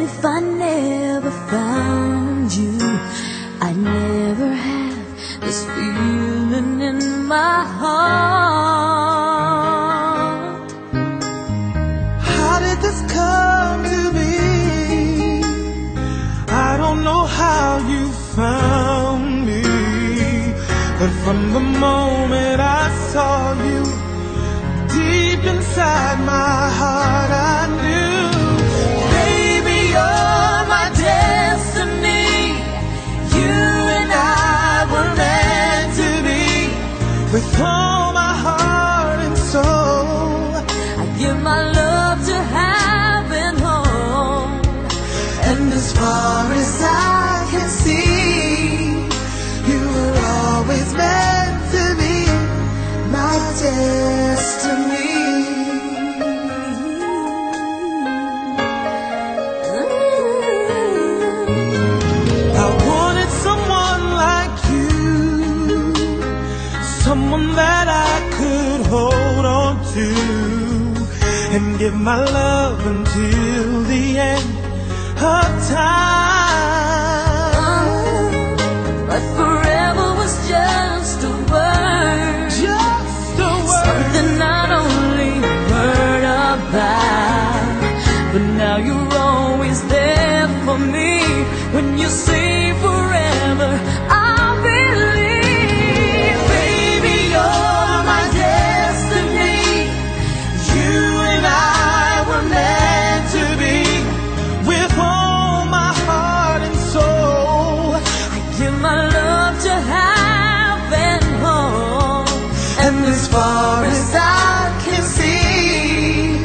if I never found you, I'd never have this feeling in my heart. How did this come to be? I don't know how you found me, but from the moment I saw you, deep inside my heart I knew, baby, you're my destiny. You and I were meant to be. With all my heart and soul, I give my love to heaven home. and as far as I can see, you were always meant to be my destiny. I wanted someone like you, someone that I could hold on to and give my love until the end of time. But forever was just a word, Just a word. something not only heard about, but now you're always there for me. When you say forever, I believe, Baby, you're my destiny. You and I were meant to be. With all my heart and soul, I give my love to heaven home. and as far as I can see,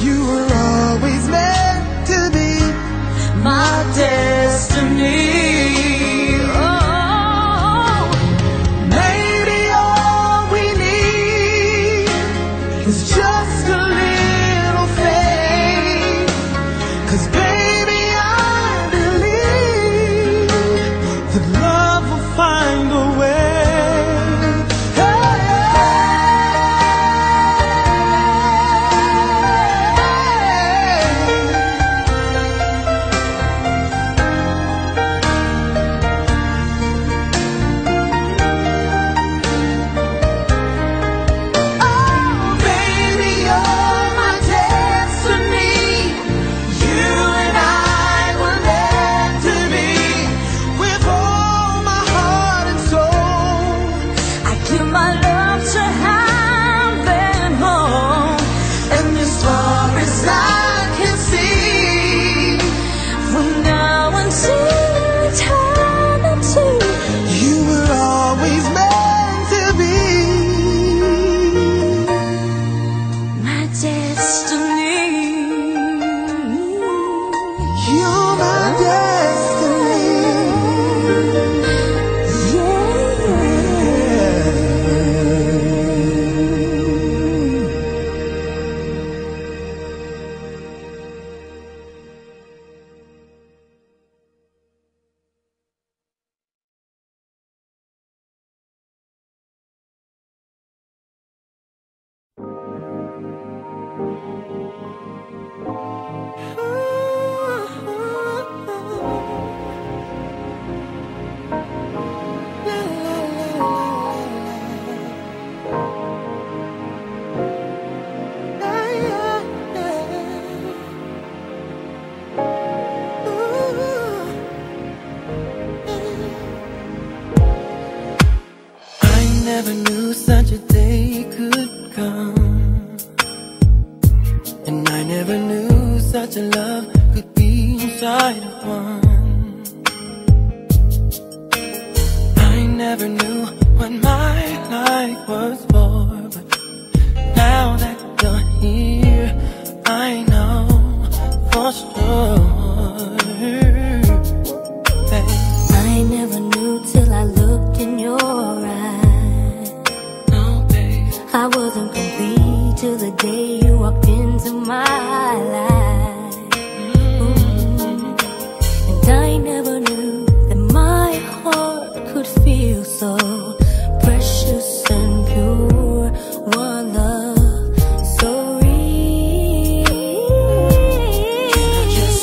you were always meant to be My destiny. Oh, maybe all we need is just a little faith. 'Cause baby, I believe that love will find a way. Baby, you're my destiny. You and I were meant to be. With all my heart and soul, I give my love to heaven home. and as far as I can see, From now until eternity, you were always meant to be my destiny. You're my destiny. I never knew such a day could come, and I never knew such a love could be inside of one. I never knew what my life was for, but now that you're here, I know for sure. Hey. I never knew till I looked in your eyes. No, babe. I wasn't complete till the day you walked into my life. And I never knew that my heart could feel so precious and pure. One love so real. Can I just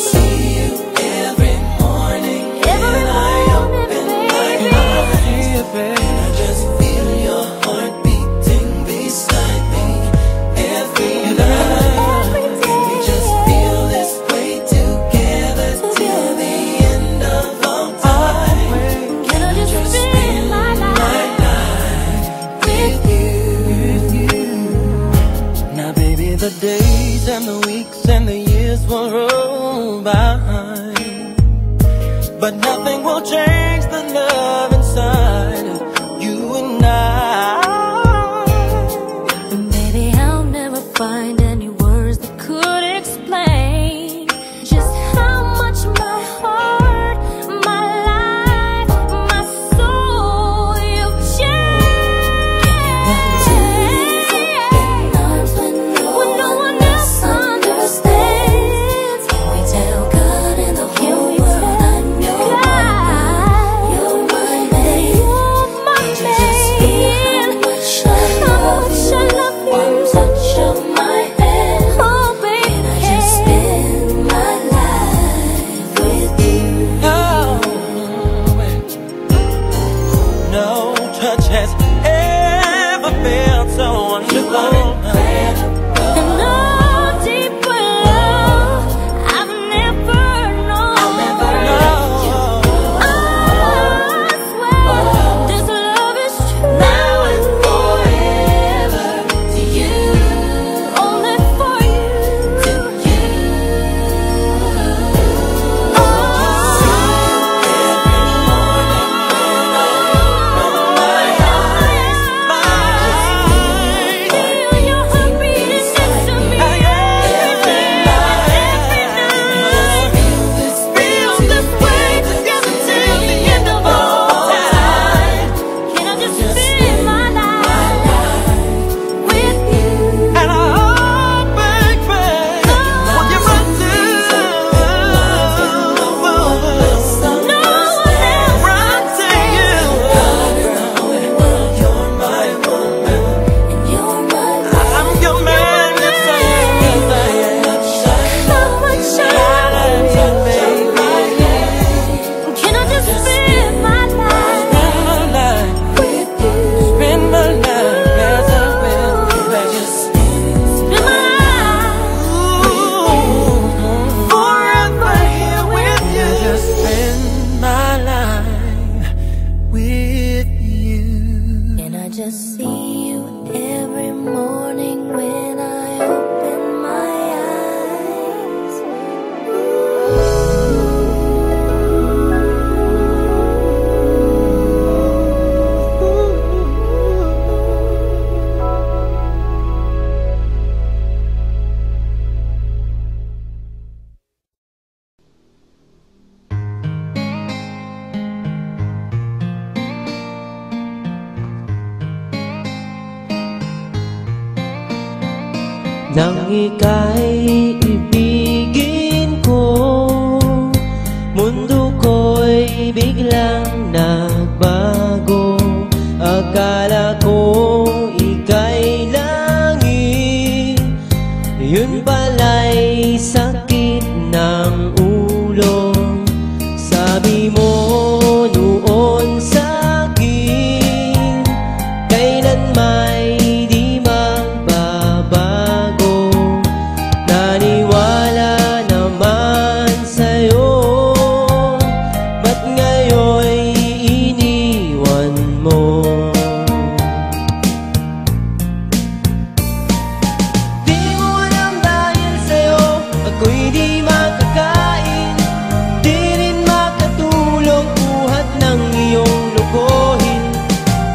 combine, but nothing will change the love inside of you and I. And baby, I'll never find any words that could explain just how much my heart, my life, my soul, you've changed. When no one else understands, we tell God and the whole world I know you're my man. Just feel how much I love you. One touch of my hand, oh baby, and I just spend my life with you. No touch has ever felt so wonderful. And no deeper love I've never known. I swear this love is true. Now and forever to you, only for you, to you. Feel your heart beating next to me every night. Feel this way together till the end of all time. Can I just spend my life with you? And I hope, baby, when you run to No one else. run to you. You're my woman. You're my I'm your man. Yes, I am. how much I love you. Can I just spend my life with you? Spend my life as I will. Just Spend my life forever here with you. Just spend my life with you. and I just see you every morning when I open my eyes. Nang ika'y ibigin ko, mundo ko'y biglang nagbago. Akala ko ika'y langit, yun pala'y sakit ng ulo. Sabi mo noon sa'kin, kailan may di magbabago. Naniwala naman sa'yo, ba't ngayon'y iniwan mo? Di mo alam dahil sa'yo ako'y di makakain, di rin makatulong buhat ng iyong lokohin.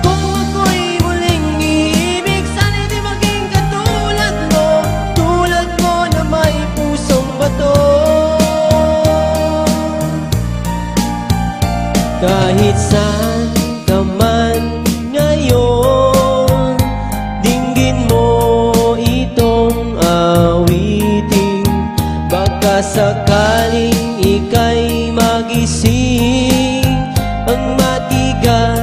Kung ako'y muling iibig, sana'y di maging katulad mo, tulad mo na may pusong bato. Kahit saan ka man ngayon, dinggin mo itong awitin. Baka sakaling ika'y magising, ang matigas